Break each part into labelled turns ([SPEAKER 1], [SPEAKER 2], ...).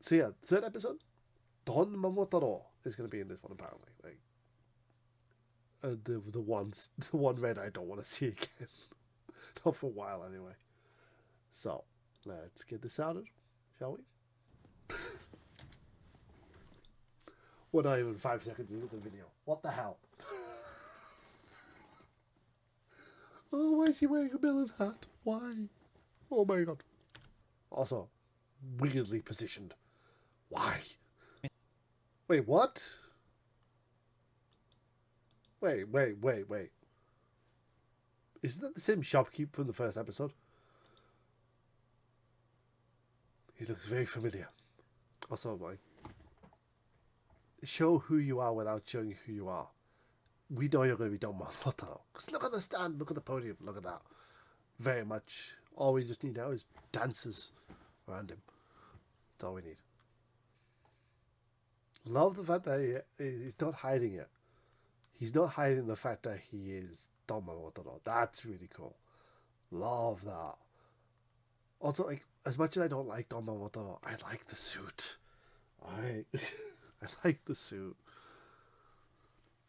[SPEAKER 1] So yeah, third episode, Don Momotaro is going to be in this one apparently. Like the ones the one red I don't want to see again, not for a while anyway. So let's get this started, shall we? We're not even 5 seconds into the video. What the hell? Oh, why is he wearing a melon hat? Why? Oh my god. Also, weirdly positioned. Why? Wait, what? Wait. Isn't that the same shopkeep from the first episode? He looks very familiar. Also, like, show who you are without showing who you are. We know you're going to be Don Momotaro. Because look at the stand, look at the podium, look at that. Very much. All we just need now is dancers around him. That's all we need. Love the fact that he's not hiding it. He's not hiding the fact that he is Don Momotaro. That's really cool. Love that. Also, like, as much as I don't like Don Momotaro, I like the suit. I I like the suit.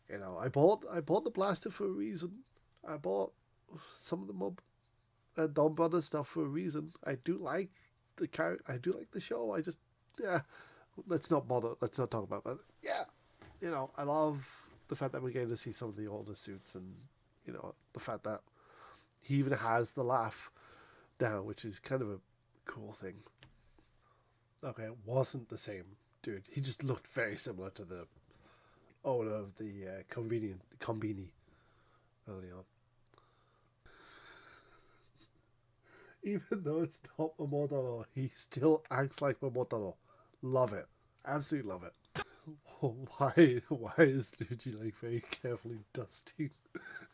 [SPEAKER 1] You know, I bought the blaster for a reason. I bought some of the Mob and Don Brothers stuff for a reason. I do like I do like the show. I just yeah. Let's not bother. Let's not talk about that. Yeah, you know, I love the fact that we're getting to see some of the older suits, and you know, the fact that he even has the laugh now, which is kind of a cool thing. Okay, it wasn't the same dude. He just looked very similar to the owner of the convenient combini early on. Even though it's not Momotaro, he still acts like Momotaro. Love it. Absolutely love it. Why is Luigi like very carefully dusting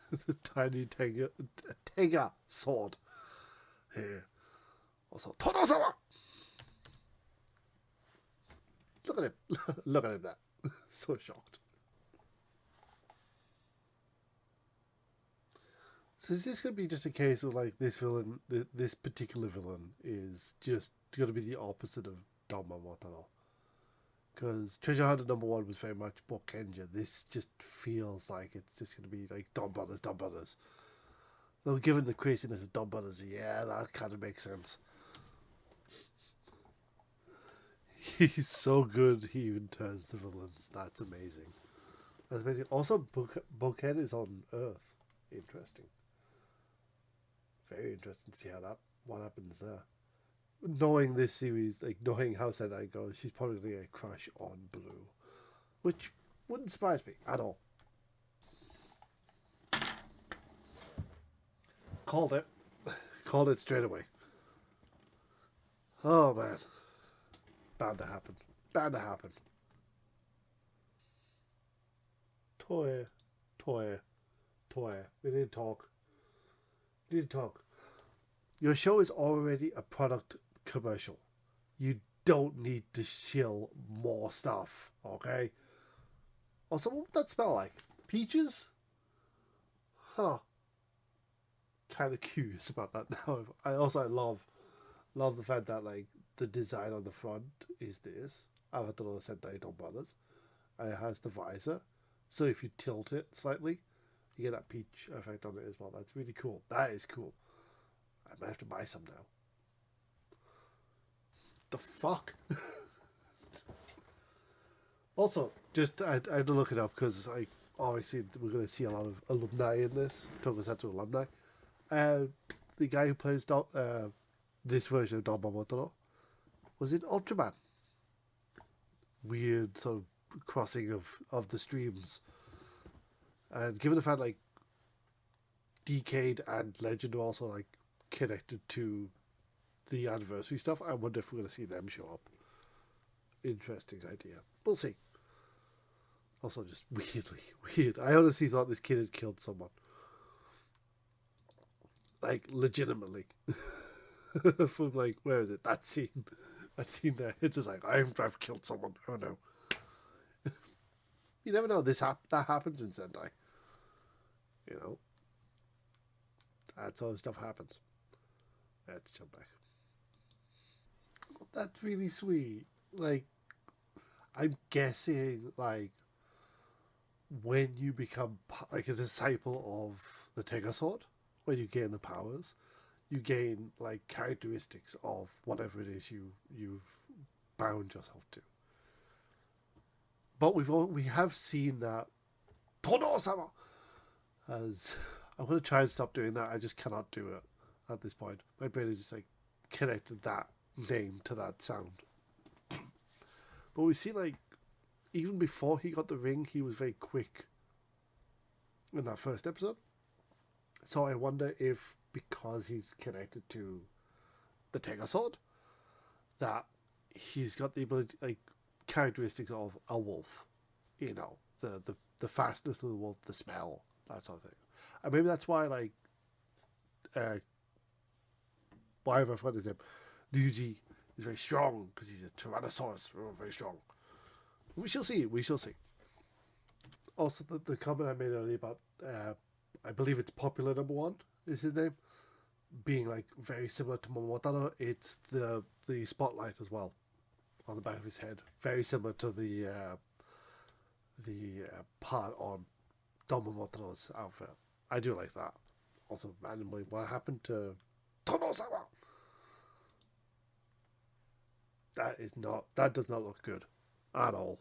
[SPEAKER 1] the tiny Tenga sword? Here. Also, Tono-sama! Look at him. Look at him there. So shocked. So is this going to be just a case of like this villain, this particular villain is just going to be the opposite of Don Momotaro? Because Treasure Hunter #1 was very much Bokenja. This just feels like it's just going to be like Don Brothers, Don Brothers. Though given the craziness of Don Brothers, yeah, that kind of makes sense. He's so good, he even turns the villains. That's amazing. That's amazing. Also, Boken is on Earth. Interesting. Very interesting to see how that what happens there. Knowing this series, like knowing how Sentai goes, she's probably gonna get a crush on Blue, which wouldn't surprise me at all. Called it, called it straight away. Oh man, bound to happen, bound to happen. Toy, toy, toy. We need to talk. We need to talk. Your show is already a product commercial. You don't need to shill more stuff, okay? Also, what would that smell like? Peaches? Huh. Kind of curious about that now. I love the fact that like the design on the front is this Avatar Sentai Don't Brothers, and it has the visor. So if you tilt it slightly, you get that peach effect on it as well. That's really cool. That is cool. I might have to buy some now. The fuck? Also, just I had to look it up because I obviously we're going to see a lot of alumni in this Tokusatsu alumni. Uh, the guy who plays this version of Don Momotaro was in Ultraman. Weird sort of crossing of the streams, and given the fact like Decade and Legend are also like connected to the anniversary stuff, I wonder if we're going to see them show up. Interesting idea. We'll see. Also, just weirdly weird. I honestly thought this kid had killed someone. Like, legitimately. From, like, where is it? That scene. That scene there. It's just like, I've killed someone. Oh no. You never know. That happens in Sentai. You know? That sort of stuff happens. Let's jump back. Oh, that's really sweet. like I'm guessing like when you become like a disciple of the Tega Sword, when you gain the powers, you gain like characteristics of whatever it is you've bound yourself to. But we have seen that Tono-sama as I'm going to try and stop doing that. I just cannot do it at this point. My brain is just like connected that name to that sound. But we see like even before he got the ring, he was very quick in that first episode. So I wonder if because he's connected to the Tega Sword, that he's got the ability, like characteristics of a wolf. You know, the fastness of the wolf, the smell, that sort of thing. And maybe that's why, like, whatever I forgot his name, Ryuji is very strong because he's a Tyrannosaurus, very strong. We shall see. We shall see. Also, the comment I made earlier about, I believe it's popular number one is his name, being like very similar to Momotaro. It's the spotlight as well on the back of his head, very similar to the part on Don Momotaro's outfit. I do like that. Also, randomly, what happened to Tono-sama? That does not look good at all.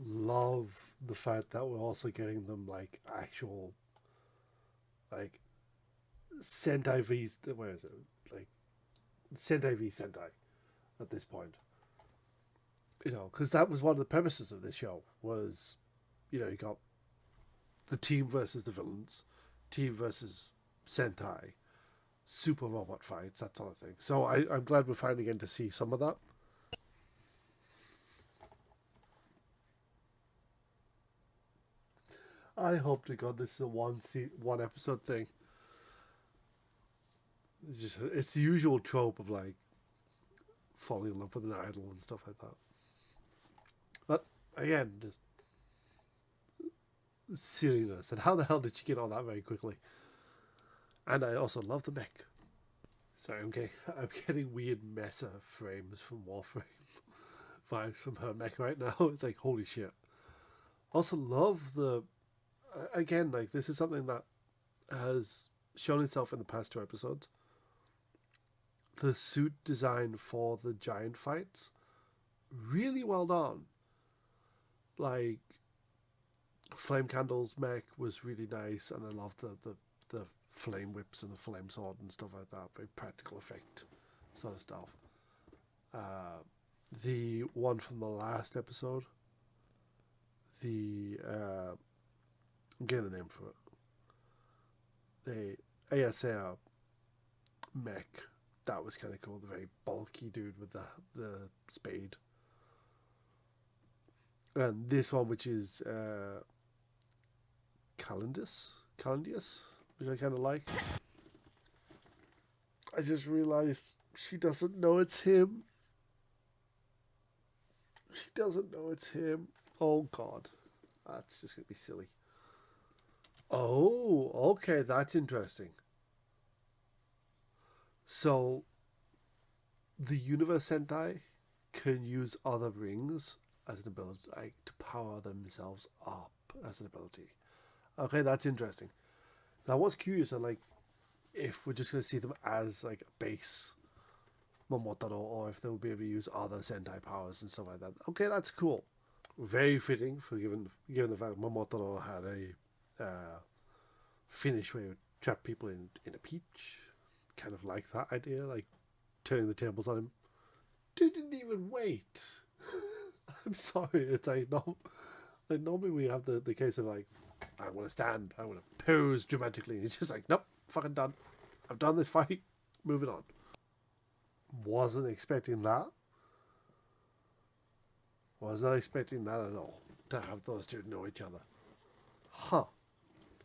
[SPEAKER 1] Love the fact that we're also getting them like actual like Sentai v where is it like Sentai v Sentai at this point, you know, because that was one of the premises of this show was, you know, you got the team versus the villains, team versus Sentai, super robot fights, that sort of thing. So I'm glad we're finally getting to see some of that. I hope to God this is a one episode thing. It's the usual trope of like falling in love with an idol and stuff like that. But again, just silliness. And how the hell did she get all that very quickly? And I also love the mech. Sorry, I'm getting weird Mesa frames from Warframe vibes from her mech right now. It's like holy shit. Also love the again, like this is something that has shown itself in the past two episodes. The suit design for the giant fights, really well done. Like Flame Candle's mech was really nice, and I love the flame whips and the flame sword and stuff like that. Very practical effect sort of stuff. The one from the last episode, I'm getting the name for it. The ASR mech, that was kind of cool. The very bulky dude with the spade. And this one, which is Calendius, which I kind of like. I just realized she doesn't know it's him. She doesn't know it's him. Oh God, that's just gonna be silly. Oh, okay, that's interesting. So, the Universe Sentai can use other rings as an ability, like to power themselves up as an ability. Okay, that's interesting. Now, I was curious on like if we're just going to see them as like a base Momotaro, or if they'll be able to use other Sentai powers and stuff like that. Okay, that's cool. Very fitting for given the fact Momotaro had a finish where he would trap people in a peach. Kind of like that idea, like turning the tables on him. Dude didn't even wait. I'm sorry. It's like no, like normally we have the case of like I want to stand, I want to pose dramatically. And he's just like, nope, fucking done. I've done this fight. Moving on. Wasn't expecting that. Was not expecting that at all. To have those two know each other. Huh.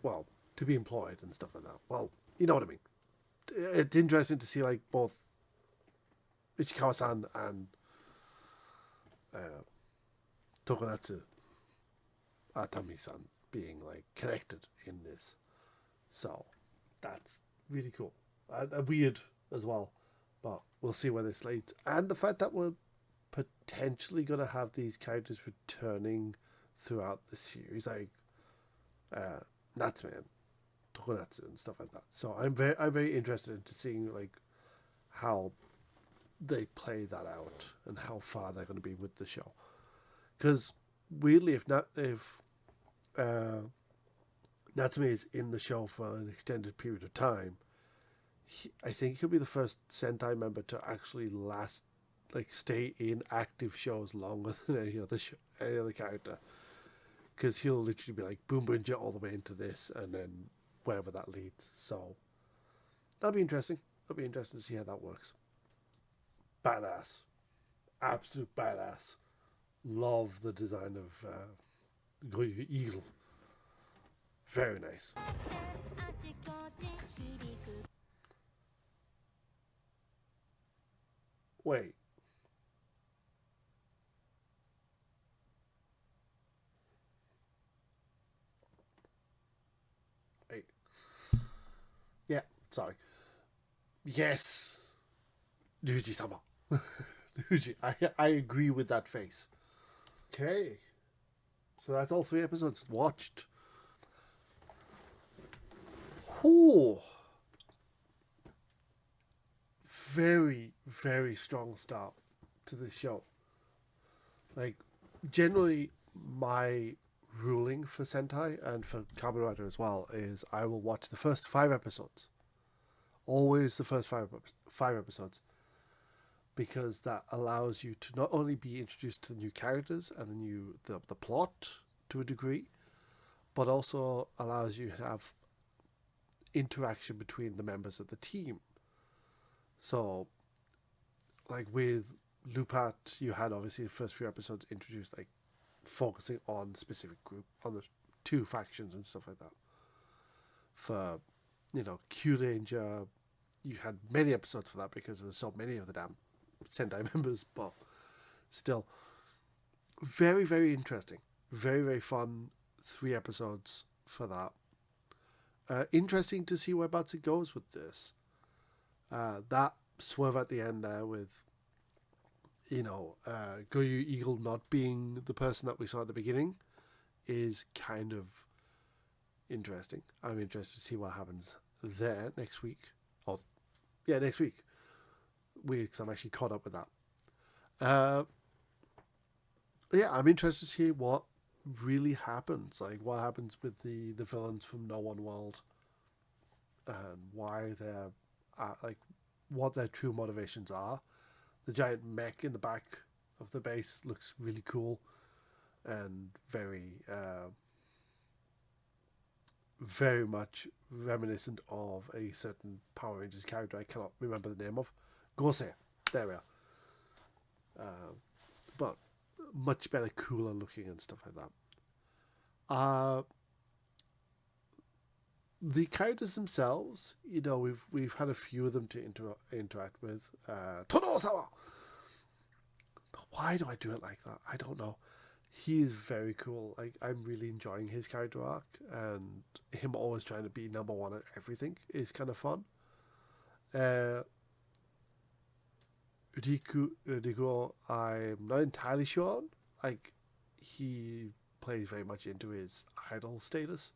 [SPEAKER 1] Well, to be employed and stuff like that. Well, you know what I mean. It's interesting to see like both Ichikawa-san and Tokunatsu Atami-san being like connected in this. So that's really cool. And weird as well. But we'll see where this leads. And the fact that we're potentially going to have these characters returning throughout the series, like Natsume and Tokusatsu and stuff like that. So I'm very interested into seeing like how they play that out and how far they're going to be with the show. Because weirdly, if Natsume is in the show for an extended period of time, I think he'll be the first Sentai member to actually stay in active shows longer than any other character. Because he'll literally be like boom boom all the way into this, and then wherever that leads. So that'll be interesting. It'll be interesting to see how that works. Badass, absolute badass. Love the design of Goyu Eagle. Very nice. Wait. Wait. Yeah, sorry. Yes. Ryuji-sama. Ryuji. I agree with that face. Okay. So that's all 3 episodes watched. Oh. Very, very strong start to the show. Like, generally, my ruling for Sentai and for Kamen Rider as well is I will watch the first 5 episodes. Always the first five episodes. Because that allows you to not only be introduced to the new characters and the plot to a degree, but also allows you to have interaction between the members of the team. So, like with Lupat, you had obviously the first few episodes introduced, like focusing on the specific group, on the 2 factions and stuff like that. For, Q Ranger, you had many episodes for that because there were so many of the damn Sentai members, but still, very, very interesting. Very, very fun 3 episodes for that. Interesting to see whereabouts it goes with this. That swerve at the end there with, Goyu Eagle not being the person that we saw at the beginning is kind of interesting. I'm interested to see what happens there next week. Next week. Because I'm actually caught up with that. I'm interested to see what really happens. Like, what happens with the villains from No One World and why they're what their true motivations are. The giant mech in the back of the base looks really cool and very very much reminiscent of a certain Power Rangers character I cannot remember the name of. Gosei. There we are. But much better, cooler looking and stuff like that. The characters themselves, we've had a few of them to interact with. Tono-sama! Why do I do it like that? I don't know. He is very cool. Like, I'm really enjoying his character arc, and him always trying to be number 1 at everything is kind of fun. Riku, I'm not entirely sure on. Like, he plays very much into his idol status,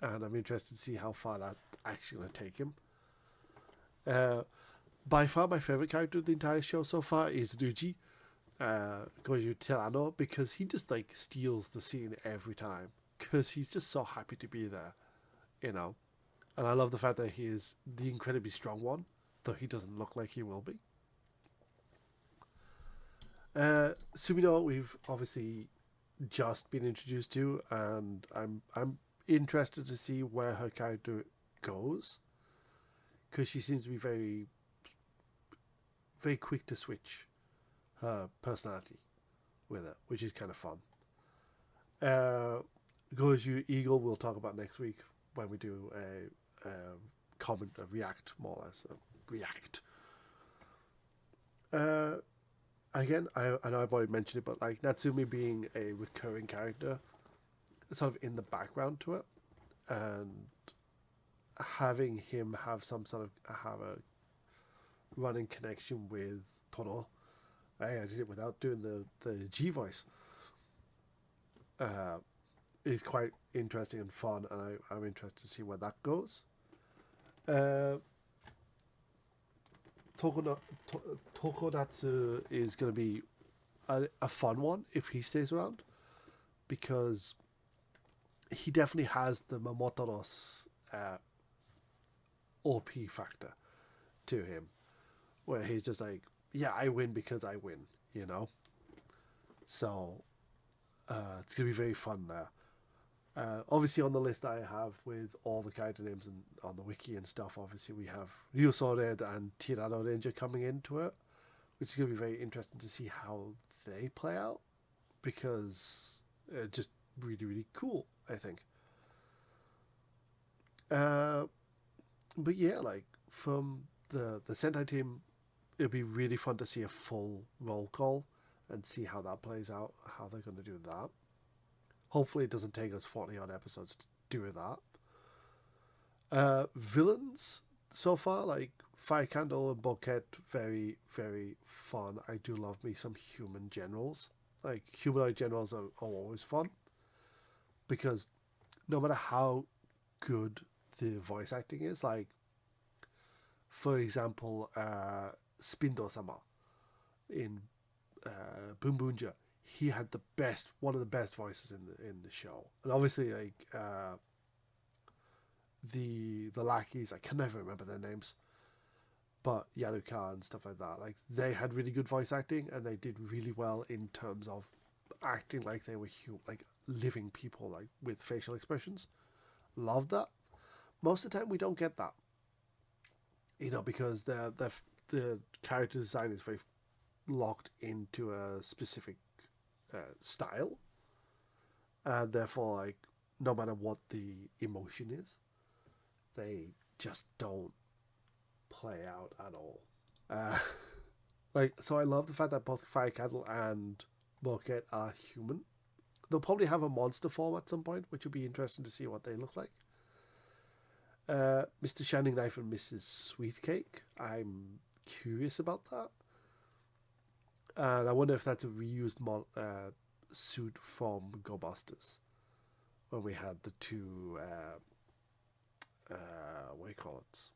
[SPEAKER 1] and I'm interested to see how far that's actually going to take him. By far, my favorite character of the entire show so far is Ryuji, Goju Tirano, because he just like steals the scene every time. Because he's just so happy to be there, And I love the fact that he is the incredibly strong one, though he doesn't look like he will be. Sumino, we've obviously just been introduced to, and I'm interested to see where her character goes, because she seems to be very, very quick to switch her personality with it, which is kind of fun. Goju Eagle we'll talk about next week when we do a comment, a react, more or less, a react. Again, I know I've already mentioned it, but like Natsumi being a recurring character, sort of in the background to it, and having him have some sort of have a running connection with Tono I did it without doing the G voice. Is quite interesting and fun, and I'm interested to see where that goes. Uh, Tokodatsu is going to be a fun one if he stays around, because he definitely has the Momotaros OP factor to him, where he's just like, yeah, I win because I win, you know? So it's going to be very fun there. Obviously, on the list I have with all the character names and on the wiki and stuff, obviously we have Ryusored and Tirano Ranger coming into it, which is going to be very interesting to see how they play out, because it's just really, really cool, I think. But yeah, like from the Sentai team, it'll be really fun to see a full roll call and see how that plays out, how they're going to do that. Hopefully, it doesn't take us 40 odd episodes to do that. Villains so far, like Fire Candle and Bouquet, very, very fun. I do love me some human generals. Like, humanoid generals are always fun, because no matter how good the voice acting is, like, for example, Spindo-sama in Boom Boonja, he had one of the best voices in the show, and obviously like the lackeys, I can never remember their names, but Yaruka and stuff like that, like they had really good voice acting, and they did really well in terms of acting like they were like living people, like with facial expressions. Love that. Most of the time, we don't get that, because the character design is very locked into a specific style, and therefore, like, no matter what the emotion is, they just don't play out at all. So I love the fact that both Fire Candle and Bouquet are human. They'll probably have a monster form at some point, which will be interesting to see what they look like. Mr. Shining Knife and Mrs. Sweetcake, I'm curious about that. And I wonder if that's a reused suit from Go Busters, when we had the two, what do you call it?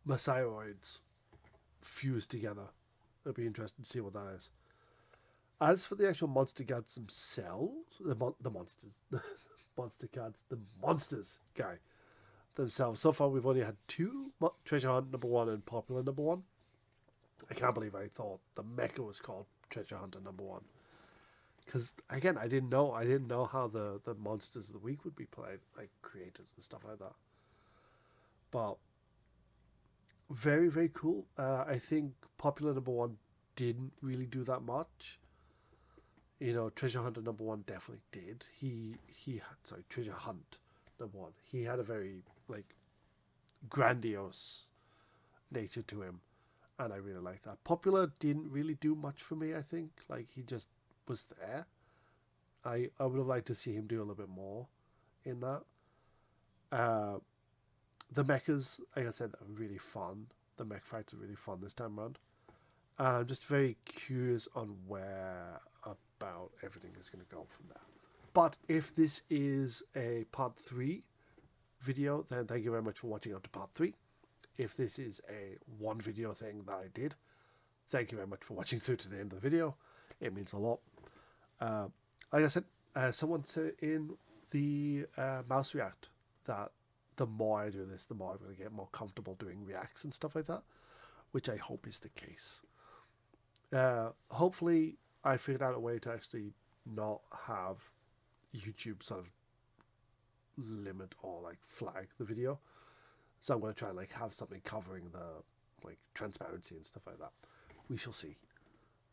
[SPEAKER 1] Messiaoids fused together. It'll be interesting to see what that is. As for the actual monster gods themselves, the monsters, the monsters guy themselves, so far we've only had two, Treasure Hunt number 1 and Popular number 1. I can't believe I thought the mecha was called Treasure Hunter number 1. Because again, I didn't know how the monsters of the week would be played, like created and stuff like that. But very, very cool. I think Popular number 1 didn't really do that much. Treasure Hunter number 1 definitely did. Treasure Hunt number 1. He had a very like grandiose nature to him, and I really like that. Popular didn't really do much for me, I think. Like, he just was there. I would have liked to see him do a little bit more in that. The mechas, like I said, are really fun. The mech fights are really fun this time around. And I'm just very curious on where about everything is going to go from there. But if this is a part 3 video, then thank you very much for watching up to part 3. If this is a one video thing that I did, thank you very much for watching through to the end of the video. It means a lot. Like I said, someone said in the mouse react that the more I do this, the more I'm going to get more comfortable doing reacts and stuff like that, which I hope is the case. Hopefully I figured out a way to actually not have YouTube sort of limit or like flag the video. So I'm going to try and like have something covering the like transparency and stuff like that. We shall see.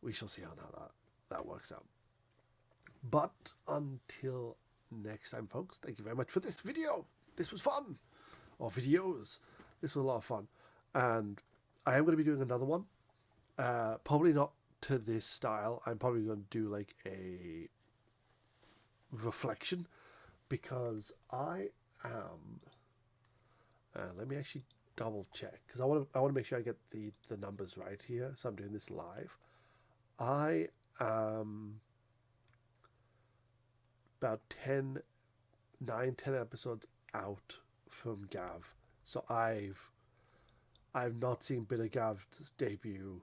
[SPEAKER 1] We shall see how that works out. But until next time, folks, thank you very much for this video. This was fun. Or videos. This was a lot of fun. And I am going to be doing another one. Probably not to this style. I'm probably going to do like a reflection, because I am... let me actually double check because I want to make sure I get the numbers right here. So I'm doing this live. I am about 10 episodes out from Gav. So I've not seen Bitter Gav's debut.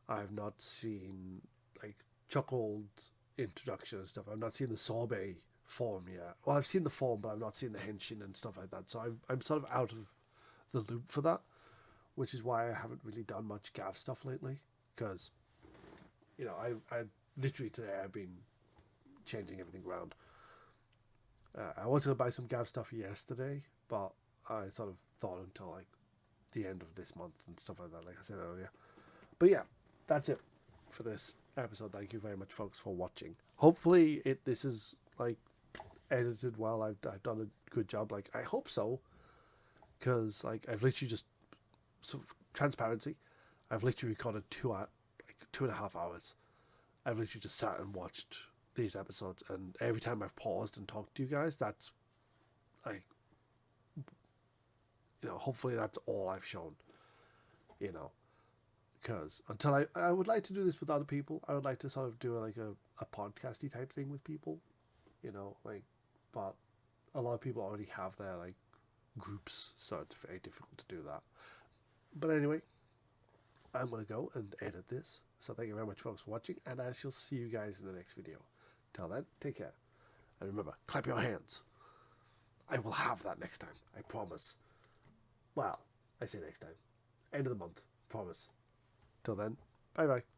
[SPEAKER 1] I've not seen like Chuckled introduction and stuff. I've not seen the Sorbet form yet. Well, I've seen the form, but I've not seen the henshin and stuff like that. So I'm sort of out of the loop for that, which is why I haven't really done much Gav stuff lately. Because, I literally today I've been changing everything around. I was going to buy some Gav stuff yesterday, but I sort of thought until like the end of this month and stuff like that, like I said earlier. But yeah, that's it for this episode. Thank you very much, folks, for watching. Hopefully, this is like edited well. I've done a good job. Like I hope so, because like I've literally just transparency. I've literally recorded 2.5 hours. I've literally just sat and watched these episodes, and every time I've paused and talked to you guys, that's like, hopefully that's all I've shown, because until I would like to do this with other people. I would like to sort of do like a podcasty type thing with people, like, but a lot of people already have their like groups, so it's very difficult to do that. But anyway, I'm going to go and edit this. So thank you very much, folks, for watching, and I shall see you guys in the next video. Till then, take care. And remember, clap your hands. I will have that next time. I promise. Well, I say next time. End of the month. Promise. Till then, bye-bye.